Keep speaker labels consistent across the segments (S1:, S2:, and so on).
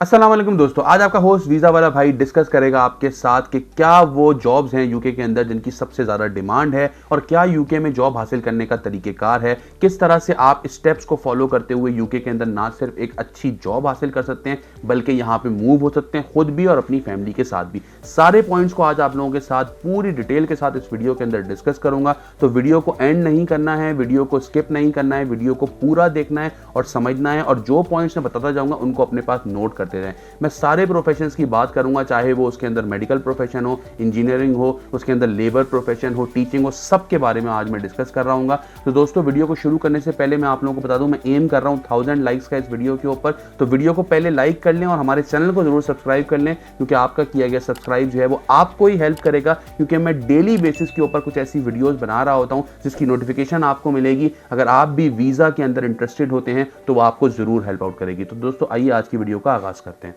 S1: अस्सलाम वालेकुम दोस्तों, आज आपका होस्ट वीज़ा वाला भाई डिस्कस करेगा आपके साथ कि क्या वो जॉब्स हैं यूके के अंदर जिनकी सबसे ज़्यादा डिमांड है और क्या यूके में जॉब हासिल करने का तरीक़ेकार है, किस तरह से आप स्टेप्स को फॉलो करते हुए यूके के अंदर ना सिर्फ एक अच्छी जॉब हासिल कर सकते हैं बल्कि यहाँ पे मूव हो सकते हैं खुद भी और अपनी फैमिली के साथ भी। सारे पॉइंट्स को आज आप लोगों के साथ पूरी डिटेल के साथ इस वीडियो के अंदर डिस्कस करूंगा, तो वीडियो को एंड नहीं करना है, वीडियो को स्किप नहीं करना है, वीडियो को पूरा देखना है और समझना है, और जो पॉइंट्स मैं बताता जाऊंगा उनको अपने पास नोट करते रहें। मैं सारे प्रोफेशंस की बात करूंगा, चाहे वो उसके अंदर मेडिकल प्रोफेशन हो, इंजीनियरिंग हो, उसके अंदर लेबर प्रोफेशन हो, टीचिंग हो, सब के बारे में आज मैं डिस्कस कर रहा हूँ। तो दोस्तों वीडियो को शुरू करने से पहले मैं आप लोगों को बता दूं, मैं एम कर रहा हूँ 1000 लाइक्स का इस वीडियो के ऊपर। तो वीडियो को पहले लाइक कर लें और हमारे चैनल को जरूर सब्सक्राइब कर लें, क्योंकि आपका किया गया सब्सक्राइब जो है वो आपको ही हेल्प करेगा, क्योंकि मैं डेली बेसिस के ऊपर कुछ ऐसी वीडियोस बना रहा होता हूँ जिसकी नोटिफिकेशन आपको मिलेगी। अगर आप भी वीज़ा के अंदर इंटरेस्टेड होते हैं तो वो आपको जरूर हेल्प आउट करेगी। तो दोस्तों आइए आज की वीडियो का आगाज करते हैं।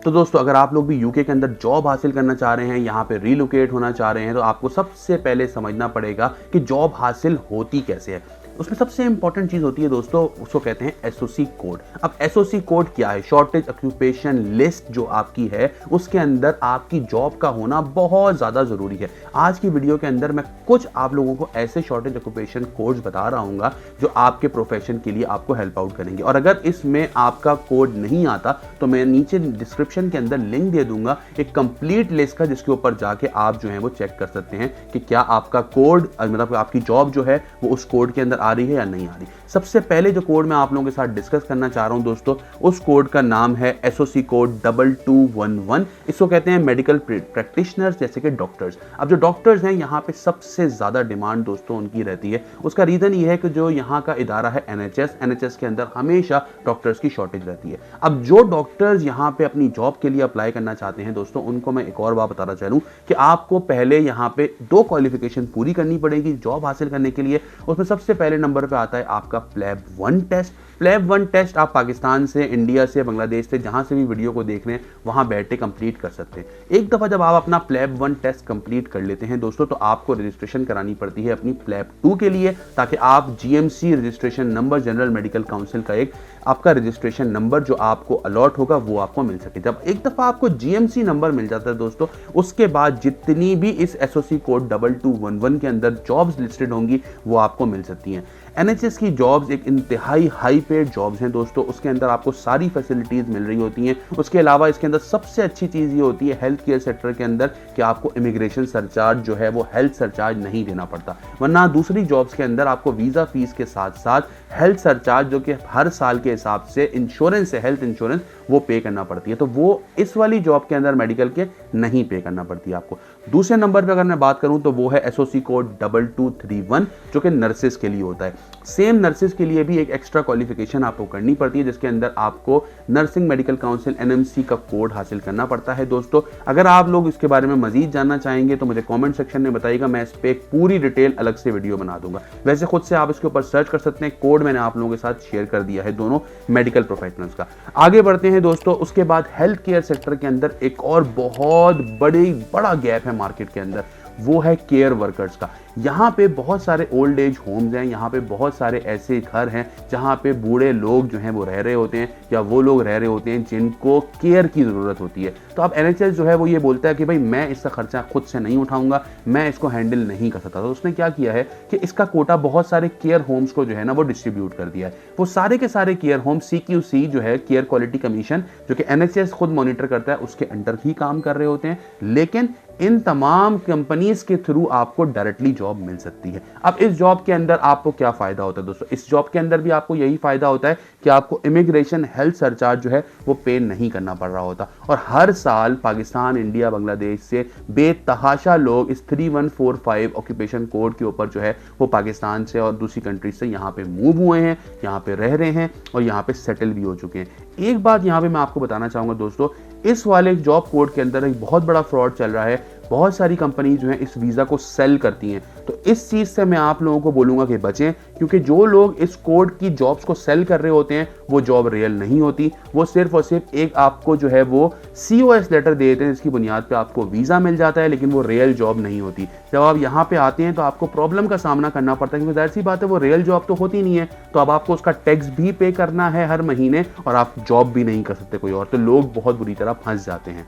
S1: तो दोस्तों अगर आप लोग भी यूके के अंदर जॉब हासिल करना चाह रहे हैं, यहाँ पे रीलोकेट होना चाह रहे हैं, तो आपको सबसे पहले समझना पड़ेगा कि जॉब हासिल होती कैसे है। उसमें सबसे इंपॉर्टेंट चीज़ होती है दोस्तों, उसको कहते हैं एसओसी कोड। अब एसओसी कोड क्या है? शॉर्टेज ऑक्यूपेशन लिस्ट जो आपकी है उसके अंदर आपकी जॉब का होना बहुत ज़्यादा ज़रूरी है। आज की वीडियो के अंदर मैं कुछ आप लोगों को ऐसे शॉर्टेज ऑक्यूपेशन कोड्स बता रहा हूँ जो आपके प्रोफेशन के लिए आपको हेल्प आउट करेंगे। और अगर इसमें आपका कोड नहीं आता तो मैं नीचे डिस्क्रिप्शन के अंदर लिंक दे दूंगा एक कंप्लीट लिस्ट का, जिसके ऊपर जाके आप जो है वो चेक कर सकते हैं कि क्या आपका कोड, मतलब आपकी जॉब जो है वो उस कोड के अंदर आ रही है या नहीं आ रही। सबसे पहले जो कोड मैं आप लोगों के साथ डिस्कस करना चाह रहा हूं दोस्तों, उस कोड का नाम है एसओसी कोड 2211। इसको कहते हैं मेडिकल प्रैक्टिशनर्स, जैसे कि डॉक्टर्स। अब जो डॉक्टर्स हैं यहाँ पे सबसे ज्यादा डिमांड दोस्तों उनकी रहती है। उसका रीजन ये है कि जो यहाँ का इदारा है एनएचएस के अंदर हमेशा डॉक्टर्स की शॉर्टेज रहती है। अब जो डॉक्टर्स यहाँ पे अपनी जॉब के लिए अप्लाई करना चाहते हैं दोस्तों, उनको मैं एक और बात बताना चाहूँ कि आपको पहले यहाँ पे 2 क्वालिफिकेशन पूरी करनी पड़ेगी जॉब हासिल करने के लिए। उसमें सबसे पहले नंबर पे आता है आपका प्लेब 1 टेस्ट। प्लेब 1 टेस्ट आप पाकिस्तान से, इंडिया से, बांग्लादेश से, जहां से भी वीडियो को देख रहे हैं वहां बैठे कंप्लीट कर सकते हैं। एक दफा जब आप अपना प्लेब 1 टेस्ट कंप्लीट कर लेते हैं दोस्तों, तो आपको रजिस्ट्रेशन करानी पड़ती है अपनी प्लेब 2 के लिए, ताकि आप GMC registration number, general medical council का एक आपका रजिस्ट्रेशन नंबर जो आपको अलॉट होगा वो आपको मिल सके। जब एक दफा आपको जीएमसी नंबर मिल जाता है दोस्तों, उसके बाद जितनी भी इस एसओसी कोड 2211 के अंदर जॉब्स लिस्टेड होंगी वो आपको मिल सकती हैं। एनएचएस की जॉब्स एक इंतहाई हाई पेड जॉब्स हैं दोस्तों, उसके अंदर आपको सारी फैसिलिटीज़ मिल रही होती हैं। उसके अलावा इसके अंदर सबसे अच्छी चीज़ ये होती है हेल्थ केयर सेक्टर के अंदर कि आपको इमिग्रेशन सरचार्ज जो है वो हेल्थ सरचार्ज नहीं देना पड़ता, वरना दूसरी जॉब्स के अंदर आपको वीज़ा फीस के साथ साथ हेल्थ सरचार्ज जो कि हर साल के हिसाब से इंश्योरेंस है, हेल्थ इंश्योरेंस, वो पे करना पड़ती है। तो वो इस वाली जॉब के अंदर मेडिकल के नहीं पे करना पड़ती है आपको। दूसरे नंबर पे अगर मैं बात करूं तो वो है एसओसी कोड 2231, जो कि नर्सेस के लिए होता है। सेम नर्सेस के लिए भी एक एक्स्ट्रा क्वालिफिकेशन आपको करनी पड़ती है, जिसके अंदर आपको नर्सिंग मेडिकल काउंसिल एनएमसी का कोड हासिल करना पड़ता है दोस्तों। अगर आप लोग इसके बारे में मजीद जानना चाहेंगे तो मुझे कमेंट सेक्शन में बताइएगा, मैं इस पर एक पूरी डिटेल अलग से वीडियो बना दूंगा। वैसे खुद से आप इसके ऊपर सर्च कर सकते हैं, कोड मैंने आप लोगों के साथ शेयर कर दिया है दोनों मेडिकल प्रोफेशनल्स का। आगे बढ़ते हैं दोस्तों। उसके बाद हेल्थ केयर सेक्टर के अंदर एक और बहुत बड़ा गैप है मार्केट के अंदर, वो है केयर वर्कर्स का। यहाँ पे बहुत सारे ओल्ड एज होम्स हैं, यहाँ पे बहुत सारे ऐसे घर हैं जहाँ पे बूढ़े लोग जो हैं वो रह रहे होते हैं, या वो लोग रह रहे होते हैं जिनको केयर की ज़रूरत होती है। तो अब एनएचएस जो है वो ये बोलता है कि भाई मैं इसका खर्चा खुद से नहीं उठाऊंगा, मैं इसको हैंडल नहीं कर सकता। तो उसने क्या किया है कि इसका कोटा बहुत सारे केयर होम्स को जो है ना वो डिस्ट्रीब्यूट कर दिया है। वो सारे के सारे केयर होम CQC जो है केयर क्वालिटी कमीशन, जो कि एनएचएस खुद मॉनिटर करता है, उसके अंडर ही काम कर रहे होते हैं। लेकिन इन तमाम कंपनीज के थ्रू आपको डायरेक्टली जॉब मिल सकती है। अब इस जॉब के अंदर आपको क्या फायदा होता है दोस्तों? इस जॉब के अंदर भी आपको यही फायदा होता है कि आपको इमिग्रेशन हेल्थ सरचार्ज जो है वो पे नहीं करना पड़ रहा होता। और हर साल पाकिस्तान, इंडिया, बांग्लादेश से बेतहाशा लोग इस 3145 ऑक्यूपेशन कोड के ऊपर जो है वो पाकिस्तान से और दूसरी कंट्री से यहाँ पे मूव हुए हैं, यहाँ पे रह रहे हैं और यहाँ पे सेटल भी हो चुके हैं। एक बात यहाँ पे मैं आपको बताना चाहूंगा दोस्तों, इस वाले जॉब कोड के अंदर एक बहुत बड़ा फ्रॉड चल रहा है, बहुत सारी कंपनी जो है इस वीज़ा को सेल करती हैं। तो इस चीज़ से मैं आप लोगों को बोलूँगा कि बचें, क्योंकि जो लोग इस कोड की जॉब्स को सेल कर रहे होते हैं वो जॉब रियल नहीं होती। वो सिर्फ और सिर्फ एक आपको जो है वो COS लेटर दे देते हैं जिसकी बुनियाद पे आपको वीज़ा मिल जाता है, लेकिन वो रियल जॉब नहीं होती। जब आप यहाँ पे आते हैं तो आपको प्रॉब्लम का सामना करना पड़ता है, क्योंकि जाहिर सी बात है वो रियल जॉब तो होती नहीं है। तो अब आपको उसका टैक्स भी पे करना है हर महीने, और आप जॉब भी नहीं कर सकते कोई और। तो लोग बहुत बुरी तरह फंस जाते हैं।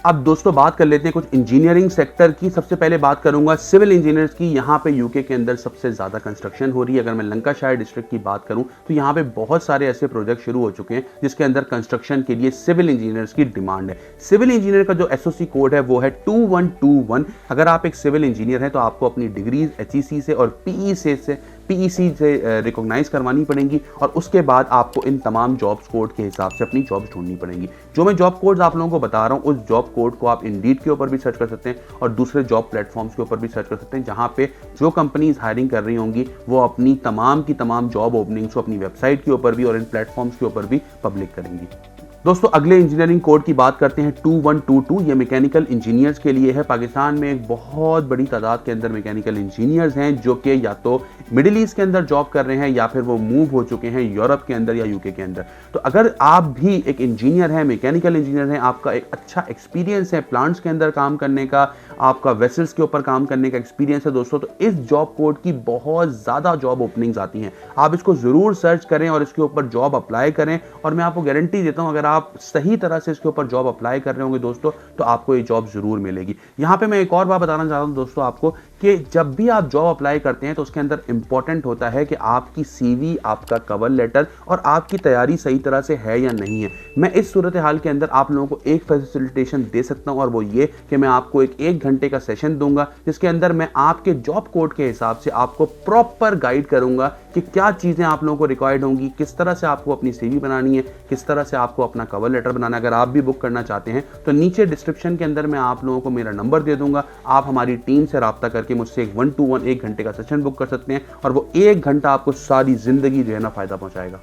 S1: अब दोस्तों बात कर लेते हैं कुछ इंजीनियरिंग सेक्टर की। सबसे पहले बात करूंगा सिविल इंजीनियर्स की। यहाँ पे यूके के अंदर सबसे ज़्यादा कंस्ट्रक्शन हो रही है। अगर मैं लंकाशायर डिस्ट्रिक्ट की बात करूं तो यहाँ पे बहुत सारे ऐसे प्रोजेक्ट शुरू हो चुके हैं जिसके अंदर कंस्ट्रक्शन के लिए सिविल इंजीनियर्स की डिमांड है। सिविल इंजीनियर का जो SOC कोड है वो है 2121। अगर आप एक सिविल इंजीनियर हैं तो आपको अपनी डिग्रीज HEC से और PEC से रिकॉग्नाइज करवानी पड़ेंगी, और उसके बाद आपको इन तमाम जॉब्स कोड के हिसाब से अपनी जॉब्स ढूंढनी पड़ेंगी। जो मैं जॉब कोड्स आप लोगों को बता रहा हूँ उस जॉब कोड को आप इंडीड के ऊपर भी सर्च कर सकते हैं और दूसरे जॉब प्लेटफॉर्म्स के ऊपर भी सर्च कर सकते हैं, जहां पे जो कंपनीज हायरिंग कर रही होंगी वो अपनी तमाम की तमाम जॉब ओपनिंग्स को अपनी वेबसाइट के ऊपर भी और इन प्लेटफॉर्म्स के ऊपर भी पब्लिक करेंगी। दोस्तों अगले इंजीनियरिंग कोड की बात करते हैं 2122। ये मैकेनिकल इंजीनियर्स के लिए है। पाकिस्तान में एक बहुत बड़ी तादाद के अंदर मैकेनिकल इंजीनियर्स हैं जो कि या तो मिडिल ईस्ट के अंदर जॉब कर रहे हैं या फिर वो मूव हो चुके हैं यूरोप के अंदर या यूके के अंदर। तो अगर आप भी एक इंजीनियर हैं, मैकेनिकल इंजीनियर हैं, आपका एक अच्छा एक्सपीरियंस है प्लांट्स के अंदर काम करने का, आपका वेसल्स के ऊपर काम करने का एक्सपीरियंस है दोस्तों, तो इस जॉब कोड की बहुत ज़्यादा जॉब ओपनिंग्स आती हैं। आप इसको ज़रूर सर्च करें और इसके ऊपर जॉब अप्लाई करें, और मैं आपको गारंटी देता हूं अगर आप सही तरह से इसके ऊपर जॉब अप्लाई कर रहे होंगे दोस्तों तो आपको ये जॉब जरूर मिलेगी। यहां पे मैं एक और बात बताना चाहता हूं दोस्तों आपको कि जब भी आप जॉब अप्लाई करते हैं तो उसके अंदर इंपॉर्टेंट होता है कि आपकी CV, आपका कवर लेटर और आपकी तैयारी सही तरह से है या नहीं है। मैं इस सूरत हाल के अंदर आप लोगों को एक फैसिलिटेशन दे सकता हूं, और वो ये कि मैं आपको एक घंटे का सेशन दूंगा जिसके अंदर मैं आपके जॉब कोड के हिसाब से आपको प्रॉपर गाइड करूंगा कि क्या चीज़ें आप लोगों को रिक्वायर्ड होंगी, किस तरह से आपको अपनी CV बनानी है, किस तरह से आपको अपना कवर लेटर बनाना है। अगर आप भी बुक करना चाहते हैं तो नीचे डिस्क्रिप्शन के अंदर मैं आप लोगों को मेरा नंबर दे दूंगा। आप हमारी टीम से रब्ता करके मुझसे एक 1-to-1 एक घंटे का सेशन बुक कर सकते हैं, और वो एक घंटा आपको सारी जिंदगी जो है ना फायदा पहुंचाएगा।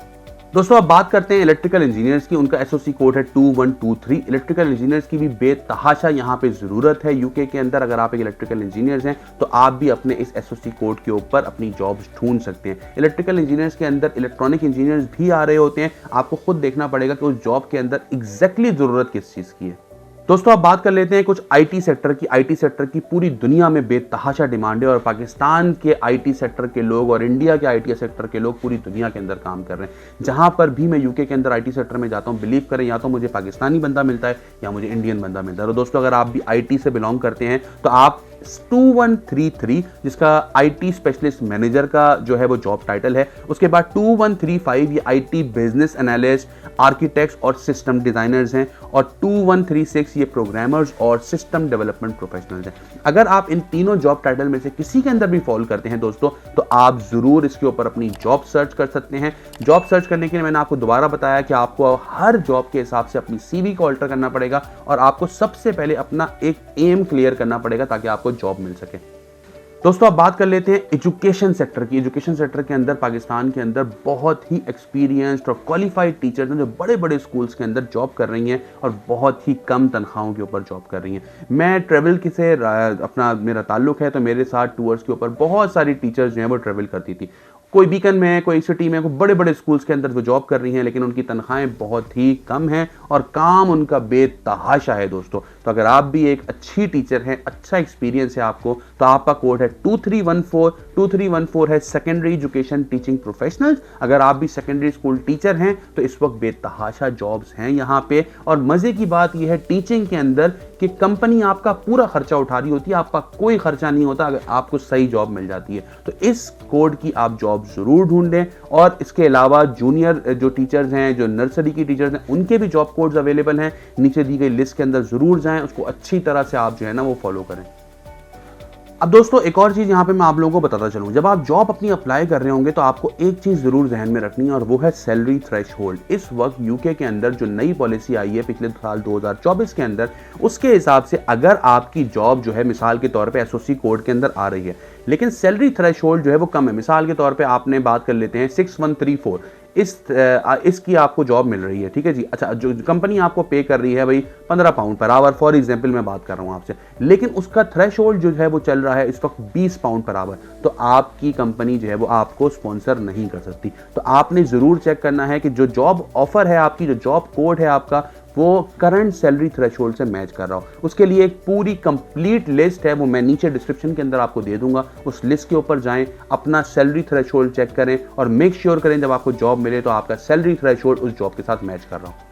S1: दोस्तों अब बात करते हैं इलेक्ट्रिकल इंजीनियर्स की। उनका SOC कोड है 2123। इलेक्ट्रिकल इंजीनियर्स की भी बेतहाशा यहाँ पे ज़रूरत है यूके के अंदर। अगर आप एक इलेक्ट्रिकल इंजीनियर्स हैं तो आप भी अपने इस SOC कोड के ऊपर अपनी जॉब्स ढूंढ सकते हैं। इलेक्ट्रिकल इंजीनियर्स के अंदर इलेक्ट्रॉनिक इंजीनियर्स भी आ रहे होते हैं। आपको खुद देखना पड़ेगा कि उस जॉब के अंदर एग्जैक्टली ज़रूरत किस चीज़ की है। दोस्तों अब बात कर लेते हैं कुछ IT सेक्टर की। IT सेक्टर की पूरी दुनिया में बेतहाशा डिमांड है, और पाकिस्तान के IT सेक्टर के लोग और इंडिया के IT सेक्टर के लोग पूरी दुनिया के अंदर काम कर रहे हैं। जहां पर भी मैं यूके के अंदर IT सेक्टर में जाता हूं, बिलीव करें या तो मुझे पाकिस्तानी बंदा मिलता है या मुझे इंडियन बंदा मिलता है। तो दोस्तों अगर आप भी IT से बिलोंग करते हैं तो आप 2133 जिसका IT स्पेशलिस्ट मैनेजर का जो है वो जॉब टाइटल है, उसके बाद 2135 ये IT बिजनेस एनालिस्ट, आर्किटेक्ट्स और सिस्टम डिजाइनर्स हैं, और 2136 ये प्रोग्रामर्स और सिस्टम डेवलपमेंट प्रोफेशनल्स हैं। अगर आप इन तीनों जॉब टाइटल में से किसी के अंदर भी फॉलो करते हैं दोस्तों तो आप जरूर इसके ऊपर अपनी जॉब सर्च कर सकते हैं। जॉब सर्च करने के लिए मैंने आपको दोबारा बताया कि आपको हर जॉब के हिसाब से अपनी CV को ऑल्टर करना पड़ेगा, और आपको सबसे पहले अपना एक एम क्लियर करना पड़ेगा ताकि आपको जॉब मिल सके। दोस्तों अब बात कर लेते हैं एजुकेशन सेक्टर की। एजुकेशन सेक्टर के अंदर पाकिस्तान के अंदर बहुत ही एक्सपीरियंस्ड और क्वालिफाइड टीचर्स हैं जो बड़े बड़े स्कूल्स के अंदर जॉब कर रही हैं और बहुत ही कम तनख्वाहों के ऊपर जॉब कर रही हैं। मैं ट्रेवल से अपना मेरा ताल्लुक है, तो मेरे साथ टूर्स के ऊपर बहुत सारी टीचर्स जो हैं वो ट्रेवल करती थी। कोई बीकन में है, कोई सिटी में, कोई बड़े बड़े स्कूल्स के अंदर वो जॉब कर रही हैं, लेकिन उनकी तनख्वाहें बहुत ही कम हैं और काम उनका बेतहाशा है दोस्तों। तो अगर आप भी एक अच्छी टीचर हैं, अच्छा एक्सपीरियंस है आपको, तो आपका कोड है 2314। 2314 है सेकेंडरी एजुकेशन टीचिंग प्रोफेशनल्स। अगर आप भी सेकेंडरी स्कूल टीचर हैं तो इस वक्त बेतहाशा जॉब्स हैं यहाँ पे। और मजे की बात यह है टीचिंग के अंदर कि कंपनी आपका पूरा खर्चा उठा रही होती है, आपका कोई खर्चा नहीं होता अगर आपको सही जॉब मिल जाती है। तो इस कोड की आप जॉब जरूर ढूंढें। और इसके अलावा जूनियर जो टीचर्स हैं, जो नर्सरी की टीचर्स हैं, उनके भी जॉब कोड्स अवेलेबल हैं। नीचे दी गई लिस्ट के अंदर जरूर जाएं, उसको अच्छी तरह से आप जो है ना वो फॉलो करें। अब दोस्तों एक और चीज़ यहाँ पे मैं आप लोगों को बताता चलूँ, जब आप जॉब अपनी अप्लाई कर रहे होंगे तो आपको एक चीज़ ज़रूर जहन में रखनी है, और वो है सैलरी थ्रेशहोल्ड। इस वक्त यूके के अंदर जो नई पॉलिसी आई है पिछले साल 2024 के अंदर, उसके हिसाब से अगर आपकी जॉब जो है मिसाल के तौर पे एसओसी कोड के अंदर आ रही है, लेकिन सैलरी थ्रेशहोल्ड जो है वो कम है। मिसाल के तौर पे आपने बात कर लेते हैं 6134, इसकी आपको जॉब मिल रही है, ठीक है जी। अच्छा, जो कंपनी आपको पे कर रही है भाई 15 pound per hour, for example मैं बात कर रहा हूं आपसे, लेकिन उसका थ्रेशोल्ड जो है वो चल रहा है इस वक्त 20 पाउंड पर आवर, तो आपकी कंपनी जो है वो आपको स्पॉन्सर नहीं कर सकती। तो आपने जरूर चेक करना है कि जो जॉब ऑफर है आपकी, जो जॉब कोड है आपका, वो करंट सैलरी थ्रेशोल्ड से मैच कर रहा हो। उसके लिए एक पूरी कंप्लीट लिस्ट है, वो मैं नीचे डिस्क्रिप्शन के अंदर आपको दे दूंगा। उस लिस्ट के ऊपर जाएं, अपना सैलरी थ्रेशोल्ड चेक करें और मेक श्योर करें जब आपको जॉब मिले तो आपका सैलरी थ्रेशोल्ड उस जॉब के साथ मैच कर रहा हो।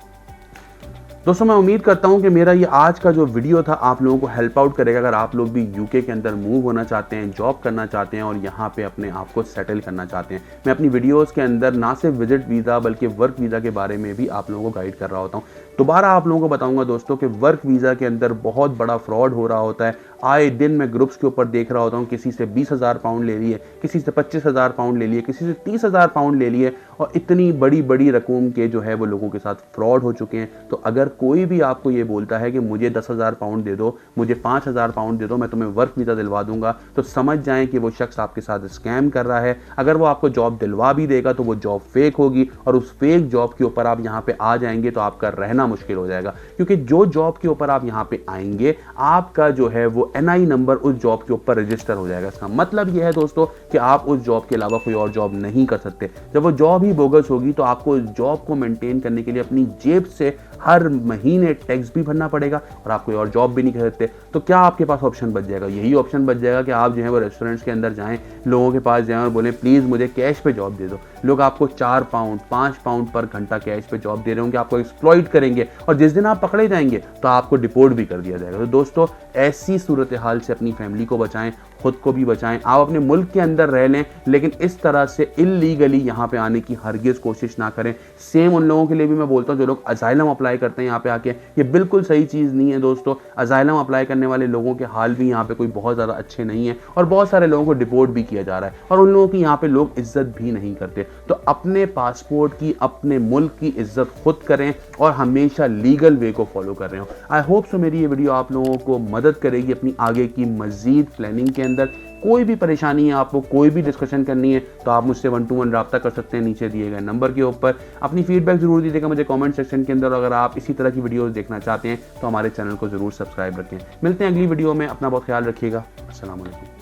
S1: दोस्तों, मैं उम्मीद करता हूं कि मेरा ये आज का जो वीडियो था आप लोगों को हेल्प आउट करेगा। अगर आप लोग भी यूके के अंदर मूव होना चाहते हैं, जॉब करना चाहते हैं और यहाँ पे अपने आप को सेटल करना चाहते हैं, मैं अपनी वीडियोस के अंदर ना सिर्फ विजिट वीज़ा बल्कि वर्क वीज़ा के बारे में भी आप लोगों को गाइड कर रहा होता हूँ। दोबारा आप लोगों को बताऊंगा दोस्तों कि वर्क वीज़ा के अंदर बहुत बड़ा फ्रॉड हो रहा होता है। आए दिन मैं ग्रुप्स के ऊपर देख रहा होता हूँ, किसी से 20,000 पाउंड ले लिए, किसी से 25,000 पाउंड ले लिए, किसी से 30,000 पाउंड ले लिए, और इतनी बड़ी बड़ी रकम के जो है वो लोगों के साथ फ्रॉड हो चुके हैं। तो अगर कोई भी आपको ये बोलता है कि मुझे 10,000 पाउंड दे दो, मुझे 5,000 पाउंड दे दो, मैं तुम्हें वर्क वीज़ा दिलवा दूंगा, तो समझ जाएं कि वो शख्स आपके साथ स्कैम कर रहा है। अगर वो आपको जॉब दिलवा भी देगा तो वो जॉब फेक होगी, और उस फेक जॉब के ऊपर आप यहाँ पे आ जाएंगे तो आपका रहना मुश्किल हो जाएगा। क्योंकि जो जॉब के ऊपर आप यहाँ पे आएंगे, आपका जो है वो NI नंबर उस जॉब के ऊपर रजिस्टर हो जाएगा। इसका मतलब यह है दोस्तों कि आप उस जॉब के अलावा कोई और जॉब नहीं कर सकते। जब वो जॉब ही बोगस होगी तो आपको जॉब को मेंटेन करने के लिए अपनी जेब से हर महीने टैक्स भी भरना पड़ेगा और आप कोई और जॉब भी नहीं कर सकते। तो क्या आपके पास ऑप्शन बच जाएगा? यही ऑप्शन बच जाएगा कि आप जो है वो रेस्टोरेंट्स के अंदर जाएं, लोगों के पास जाएं और बोलें प्लीज़ मुझे कैश पे जॉब दे दो। लोग आपको 4 पाउंड 5 पाउंड पर घंटा कैश पे जॉब दे रहे होंगे, आपको एक्सप्लॉइट करेंगे, और जिस दिन आप पकड़े जाएंगे तो आपको डिपोर्ट भी कर दिया जाएगा। तो दोस्तों, ऐसी सूरत हाल से अपनी फैमिली को बचाएं, खुद को भी बचाएं। आप अपने मुल्क के अंदर रह लें, लेकिन इस तरह से इल्लीगली यहाँ पे आने की हरगिज़ कोशिश ना करें। सेम उन लोगों के लिए भी मैं बोलता हूँ जो लोग असाइलम अप्लाई करते हैं यहाँ पे आके, ये बिल्कुल सही चीज़ नहीं है दोस्तों। असाइलम अप्लाई करने वाले लोगों के हाल भी यहाँ पे कोई बहुत ज़्यादा अच्छे नहीं है, और बहुत सारे लोगों को डिपोर्ट भी किया जा रहा है, और उन लोगों की यहाँ पे लोग इज्जत भी नहीं करते। तो अपने पासपोर्ट की, अपने मुल्क की इज्जत खुद करें और हमेशा लीगल वे को फॉलो कर रहे हो। आई होप सो मेरी ये वीडियो आप लोगों को मदद करेगी अपनी आगे की मजीद प्लानिंग के अंदर। कोई भी परेशानी है, आपको कोई भी डिस्कशन करनी है, तो आप मुझसे 1-to-1 रब्ता कर सकते हैं नीचे दिए गए नंबर के ऊपर। अपनी फीडबैक जरूर दीजिएगा मुझे कमेंट सेक्शन के अंदर। अगर आप इसी तरह की वीडियोस देखना चाहते हैं तो हमारे चैनल को जरूर सब्सक्राइब रखें। मिलते हैं अगली वीडियो में, अपना बहुत ख्याल रखिएगा। अस्सलाम वालेकुम।